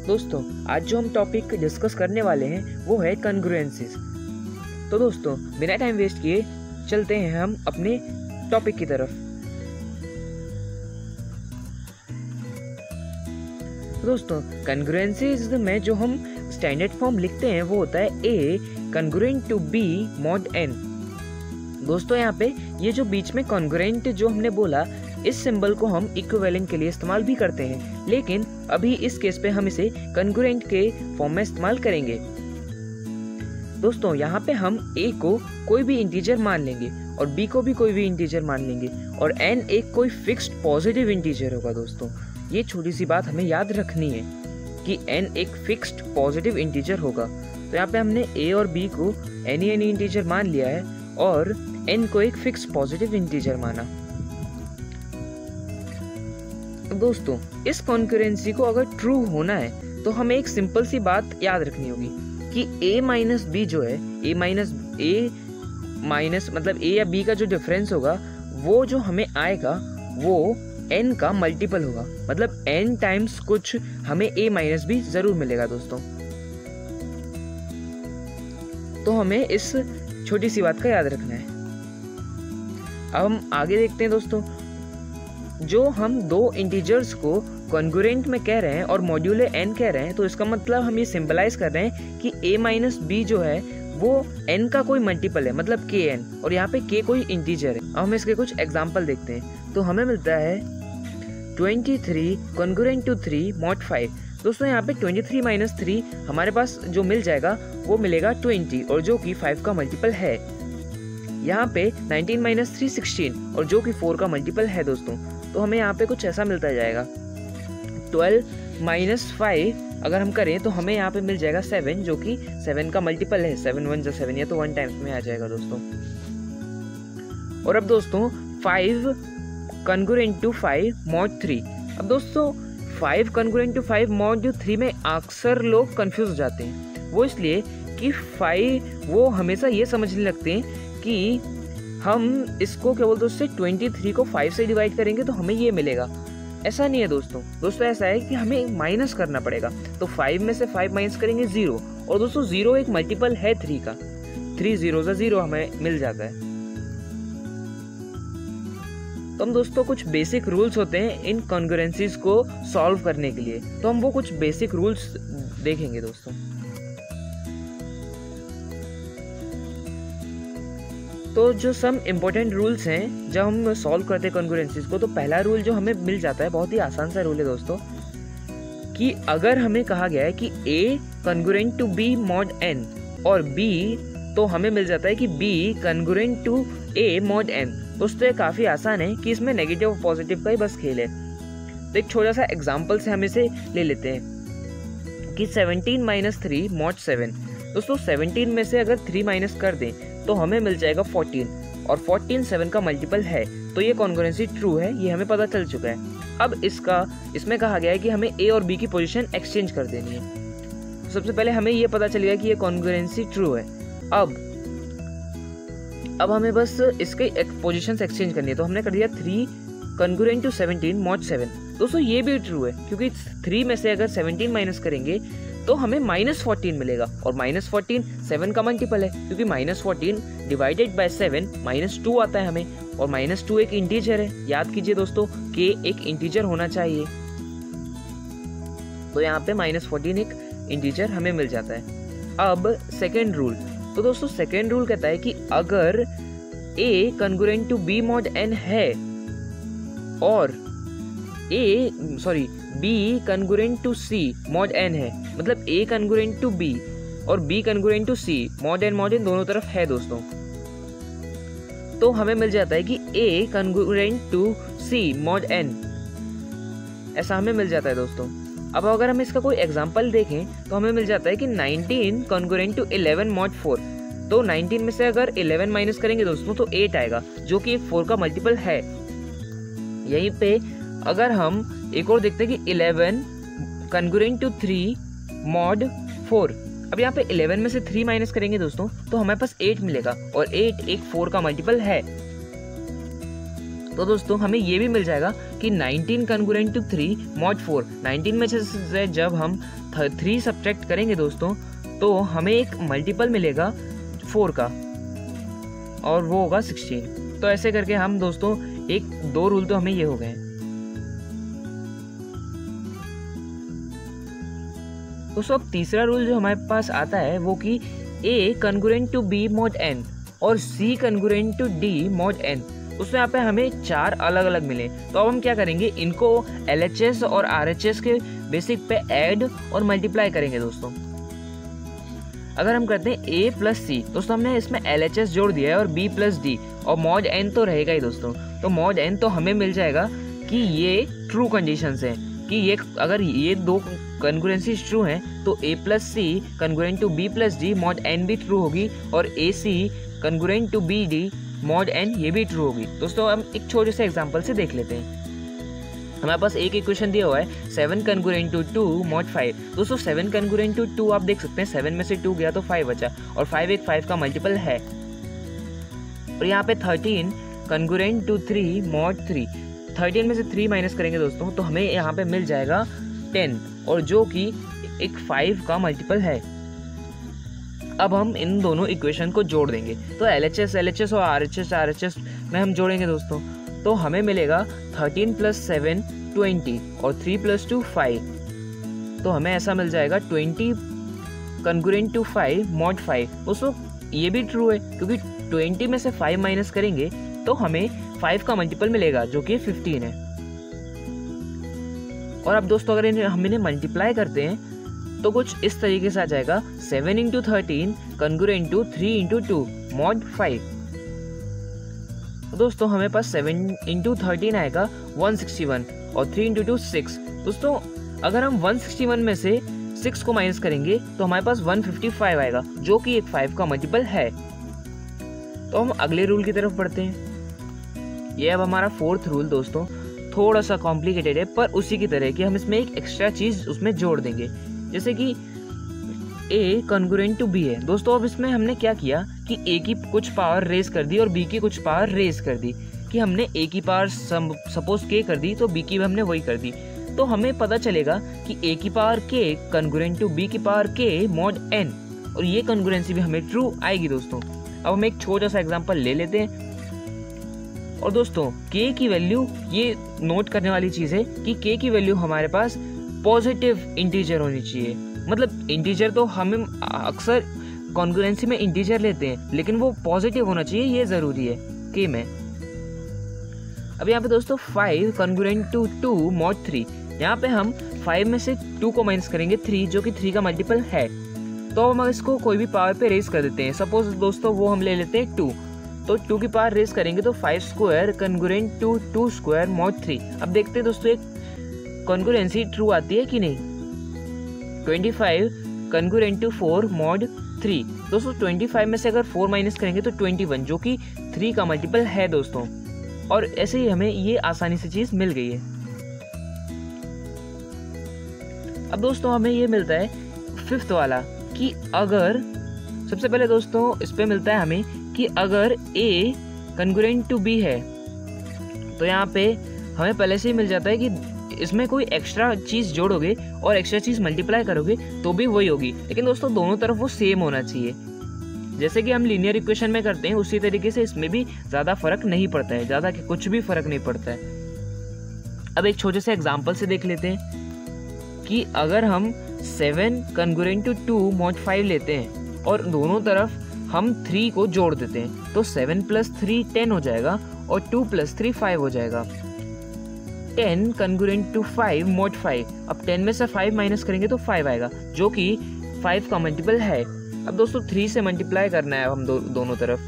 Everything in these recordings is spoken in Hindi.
दोस्तों आज जो हम टॉपिक डिस्कस करने वाले हैं वो है कॉन्ग्रुएंसीज। तो दोस्तों बिना टाइम वेस्ट किए चलते हैं हम अपने टॉपिक की तरफ। तो दोस्तों कॉन्ग्रुएंसीज में जो हम स्टैंडर्ड फॉर्म लिखते हैं वो होता है A congruent to B mod N. दोस्तों यहाँ पे ये जो बीच में कॉन्ग्रुएंट जो हमने बोला, इस सिंबल को हम इक्विवेलेंट के लिए इस्तेमाल भी करते हैं, लेकिन अभी इस केस पे हम इसे कॉन्ग्रुएंट के फॉर्म में इस्तेमाल करेंगे। दोस्तों यहाँ पे हम a को कोई भी इंटीजर मान लेंगे और b को भी कोई भी इंटीजर मान लेंगे और n एक कोई फिक्स्ड पॉजिटिव इंटीजर होगा। दोस्तों ये छोटी सी बात हमें याद रखनी है कि n एक फिक्स्ड पॉजिटिव इंटीजर होगा। तो यहाँ पे हमने a और b को एनी इंटीजर मान लिया है और n को एक फिक्स्ड पॉजिटिव इंटीजर माना। दोस्तों इस कॉन्करेंसी को अगर ट्रू होना है तो हमें एक सिंपल सी बात याद रखनी होगी कि a माइनस बी जो है a माइनस मतलब a या b का जो डिफरेंस होगा वो जो हमें आएगा वो n का मल्टीपल होगा, मतलब n टाइम्स कुछ हमें a माइनस बी जरूर मिलेगा। दोस्तों तो हमें इस छोटी सी बात का याद रखना है। अब हम आगे देखते हैं। दोस्तों जो हम दो इंटीजर्स को कॉन्ग्रुएंट में कह रहे हैं और मॉड्यूलो n कह रहे हैं, तो इसका मतलब हम ये सिंबलाइज कर रहे हैं कि a माइनस बी जो है वो n का कोई मल्टीपल है, मतलब kn, और यहाँ पे k कोई इंटीजर है। अब हम इसके कुछ एग्जांपल देखते हैं। तो हमें मिलता है 23 कॉन्ग्रुएंट टू 3 मॉड 5। दोस्तों यहाँ पे 23 माइनस 3 हमारे पास जो मिल जाएगा वो मिलेगा 20, और जो कि 5 का मल्टीपल है। यहाँ पे 19 माइनस 3 16, और जो कि 4 का मल्टीपल है। दोस्तों तो हमें यहाँ पे कुछ ऐसा मिलता जाएगा। 12 माइनस 5 अगर हम करें तो हमें यहाँ पे मिल जाएगा 7, जो कि 7 का मल्टीपल है। 7 1 जा 7, या तो 1 टाइम्स में आ जाएगा। दोस्तों और अब दोस्तों 5 कॉन्ग्रुएंट टू 5 मॉड 3। अब दोस्तों 5 कॉन्ग्रुएंट टू 5 मॉड 3 में अक्सर लोग कंफ्यूज हो जाते हैं। वो इसलिए कि 5 वो हमेशा ये समझने लगते हैं कि हम इसको क्या बोलते हैं, उससे 23 को 5 से डिवाइड करेंगे तो हमें ये मिलेगा। ऐसा नहीं है दोस्तों ऐसा है कि हमें माइनस करना पड़ेगा। तो 5 में से 5 माइनस करेंगे 0, और दोस्तों 0 एक मल्टीपल है 3 का। 3 0 जा 0 हमें मिल जाता है। तो हम दोस्तों कुछ बेसिक रूल्स होते हैं इन कॉन्ग्रुएंसीज को सॉल्व करने के लिए, तो हम वो कुछ बेसिक रूल्स देखेंगे। दोस्तों तो जो सम इम्पोर्टेंट रूल्स हैं जब हम सॉल्व करते हैं कॉन्ग्रुएंसीज को, तो पहला रूल जो हमें मिल जाता है, बहुत ही आसान सा रूल है दोस्तों, कि अगर हमें कहा गया है कि a congruent to b mod n और b, तो हमें मिल जाता है कि b congruent to a mod n। दोस्तों ये काफ़ी आसान है कि इसमें नेगेटिव और पॉजिटिव का ही बस खेल है। तो एक छोटा सा एग्जाम्पल से हम इसे ले लेते हैं कि 17 माइनस 3 मॉड 7। दोस्तों 17 में से अगर 3 माइनस कर दें तो हमें मिल जाएगा 14, और 14 7 का मल्टीपल है। तो ये कॉन्ग्रुएंसी ट्रू है, ये हमें पता चल चुका है। अब इसमें कहा गया है कि हमें a और b की पोजीशन एक्सचेंज कर देनी है। तो सबसे पहले हमें ये पता चल गया कि ये कॉन्ग्रुएंसी ट्रू है। अब हमें बस इसके पोजीशंस एक्सचेंज करनी है। तो हमने कर दिया 3 कॉन्ग्रुएंट टू 17 मॉड 7। दोस्तों ये भी ट्रू है, क्योंकि 3 में से अगर 17 माइनस करेंगे तो हमें -14 मिलेगा, और -14 7 का मल्टीपल है, क्योंकि -14 डिवाइडेड बाय 7 -2 आता है हमें, और -2 एक इंटीजर है। याद कीजिए दोस्तों कि एक इंटीजर होना चाहिए। तो यहाँ पे -14 एक इंटीजर हमें मिल जाता है। अब सेकेंड रूल। तो दोस्तों सेकेंड रूल कहता है कि अगर a congruent to b mod n है और b congruent to c mod n है, मतलब a कॉन्ग्रुएंट टू b और b congruent to c mod n दोनों तरफ है। दोस्तों तो हमें मिल जाता है कि a congruent to c mod n, ऐसा हमें मिल जाता है। दोस्तों अब अगर हम इसका कोई एग्जांपल देखें तो हमें मिल जाता है कि 19 कॉन्ग्रुएंट टू 11 मॉड 4। तो 19 में से अगर 11 माइनस करेंगे दोस्तों तो 8 आएगा, जो कि 4 का मल्टीपल है। यहीं पे अगर हम एक और देखते हैं कि 11 कॉन्ग्रुएंट टू 3 मॉड 4। अब यहाँ पे 11 में से 3 माइनस करेंगे दोस्तों तो हमारे पास 8 मिलेगा, और 8 एक 4 का मल्टीपल है। तो दोस्तों हमें ये भी मिल जाएगा कि 19 कॉन्ग्रुएंट टू 3 मॉड 4। 19 में से जब हम 3 सब्ट्रैक्ट करेंगे दोस्तों तो हमें एक मल्टीपल मिलेगा 4 का और वो होगा 16। तो ऐसे करके हम दोस्तों 2 रूल तो हमें ये हो गए। दोस्तों अब तीसरा रूल जो हमारे पास आता है वो कि A congruent to B mod n और C congruent to D mod n। उसमें यहाँ पे हमें 4 अलग अलग मिले। तो अब हम क्या करेंगे, इनको LHS और RHS के बेसिक पे ऐड और मल्टीप्लाई करेंगे दोस्तों। अगर हम करते हैं A प्लस C, दोस्तों हमने इसमें LHS जोड़ दिया है और B प्लस D और मॉड n तो रहेगा ही दोस्तों। तो मॉड n तो हमें मिल जाएगा कि ये ट्रू कंडीशंस हैं कि ये अगर ये 2 कॉन्ग्रुएंसीज ट्रू हैं तो A plus C congruent to B plus D mod n भी ट्रू होगी और AC congruent to BD mod n ये भी ट्रू होगी। दोस्तों हम एक छोटे से एग्जांपल से देख लेते हैं। हमारे पास एक इक्वेशन दिया हुआ है 7 कॉन्ग्रुएंट टू 2 मॉड 5। दोस्तों 7 कॉन्ग्रुएंट टू 2 आप देख सकते हैं, 7 में से 2 गया तो 5 बचा और 5 एक 5 का मल्टीपल है। और यहाँ पे 13 कॉन्ग्रुएंट टू 3 मॉड 3। 13 में से 3 माइनस करेंगे दोस्तों तो हमें यहाँ पे मिल जाएगा 10 और जो कि एक 5 का मल्टीपल है। अब हम इन दोनों इक्वेशन को जोड़ देंगे तो LHS और RHS में हम जोड़ेंगे दोस्तों तो हमें मिलेगा 13 प्लस 7 20 और 3 प्लस 2 5। तो हमें ऐसा मिल जाएगा 20 कॉन्ग्रुएंट टू 5 मॉड 5। दोस्तों ये भी ट्रू है क्योंकि 20 में से 5 माइनस करेंगे तो हमें 5 का मल्टीपल मिलेगा जो कि 15 है। और अब दोस्तों अगर हम इन्हें मल्टीप्लाई करते हैं तो कुछ इस तरीके से आ जाएगा 7 into 13 congruent to 3 into 2 mod 5। दोस्तों हमें पास 7 इंटू 13 आएगा 161 और 3 इंटू 2 6। दोस्तों अगर हम 161 में से 6 को माइनस करेंगे तो हमारे पास 155 आएगा जो कि एक 5 का मल्टीपल है। तो हम अगले रूल की तरफ बढ़ते हैं। ये अब हमारा 4th रूल दोस्तों थोड़ा सा कॉम्प्लिकेटेड है पर उसी की तरह कि हम इसमें एक एक्स्ट्रा चीज उसमें जोड़ देंगे, जैसे कि A कॉन्ग्रुएंट टू B है। दोस्तों अब इसमें हमने क्या किया कि A की कुछ पावर रेज कर दी और B की कुछ पावर रेज कर दी कि हमने A की पावर सपोज K कर दी तो B की भी हमने वही कर दी। तो हमें पता चलेगा कि A की power K congruent to B की पावर K मॉड n और ये कॉन्ग्रुएंसी भी हमें ट्रू आएगी दोस्तों। अब हम एक छोटा सा एग्जांपल ले लेते हैं। और दोस्तों K की वैल्यू, ये नोट करने वाली चीज़ है कि K की वैल्यू हमारे पास पॉजिटिव इंटीजर होनी चाहिए। मतलब इंटीजर तो हम अक्सर कॉन्ग्रुएंसी में इंटीजर लेते हैं लेकिन वो पॉजिटिव होना चाहिए, ये ज़रूरी है K में। अब यहाँ पे दोस्तों 5 कॉन्ग्रुएंट टू 2 मॉड 3। यहाँ पे हम 5 में से 2 को माइनस करेंगे 3 जो कि 3 का मल्टीपल है। तो हम इसको कोई भी पावर पे रेज कर देते हैं। सपोज दोस्तों वो हम ले लेते हैं 2, तो 2 की पावर रेज करेंगे तो 5 square congruent to 2 square mod 3। अब देखते हैं दोस्तों एक कॉन्ग्रुएंसी ट्रू आती है कि नहीं। 25 कॉन्ग्रुएंट टू 4 मॉड 3। दोस्तों 25 में से अगर 4 माइनस करेंगे तो 21 जो कि 3 का मल्टीपल है दोस्तों। और ऐसे ही हमें ये आसानी से चीज मिल गई है। अब दोस्तों हमें ये मिलता है 5th वाला कि अगर सबसे पहले दोस्तों इस पे मिलता है हमें कि अगर A कॉन्ग्रुएंट टू B है तो यहाँ पे हमें पहले से ही मिल जाता है कि इसमें कोई एक्स्ट्रा चीज़ जोड़ोगे और एक्स्ट्रा चीज़ मल्टीप्लाई करोगे तो भी वही होगी। लेकिन दोस्तों दोनों तरफ वो सेम होना चाहिए। जैसे कि हम लीनियर इक्वेशन में करते हैं उसी तरीके से इसमें भी ज़्यादा फर्क नहीं पड़ता है, ज़्यादा कुछ भी फर्क नहीं पड़ता है। अब एक छोटे से एग्जाम्पल से देख लेते हैं कि अगर हम 7 कॉन्ग्रुएंट टू 2 मॉड 5 लेते हैं और दोनों तरफ हम 3 को जोड़ देते हैं तो 7 प्लस 3 10 हो जाएगा और 2 प्लस 3 5 हो जाएगा। 10 कॉन्ग्रुएंट टू 5 मॉड 5। अब 10 में से 5 माइनस करेंगे तो 5 आएगा जो कि 5 का मल्टीपल है। अब दोस्तों 3 से मल्टीप्लाई करना है हम दोनों तरफ।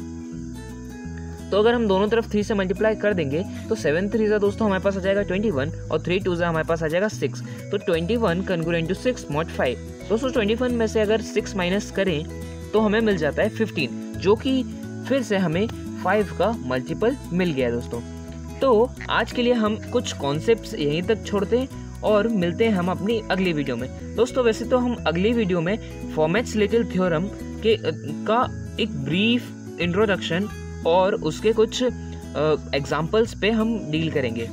तो अगर हम दोनों तरफ 3 से मल्टीप्लाई कर देंगे तो 7 3 दोस्तों हमारे पास आ जाएगा 21 और 3 2 हमारे पास आ जाएगा 6। तो 21 कॉन्ग्रुएंट टू 6 मॉड 5। दोस्तों 21 में से अगर 6 माइनस करें तो हमें मिल जाता है 15 जो कि फिर से हमें 5 का मल्टीपल मिल गया दोस्तों। तो आज के लिए हम कुछ कॉन्सेप्ट्स यहीं तक छोड़ते हैं और मिलते हैं हम अपनी अगली वीडियो में। दोस्तों वैसे तो हम अगली वीडियो में फॉर्मेट्स लिटिल थ्योरम का एक ब्रीफ इंट्रोडक्शन और उसके कुछ एग्जाम्पल्स पे हम डील करेंगे।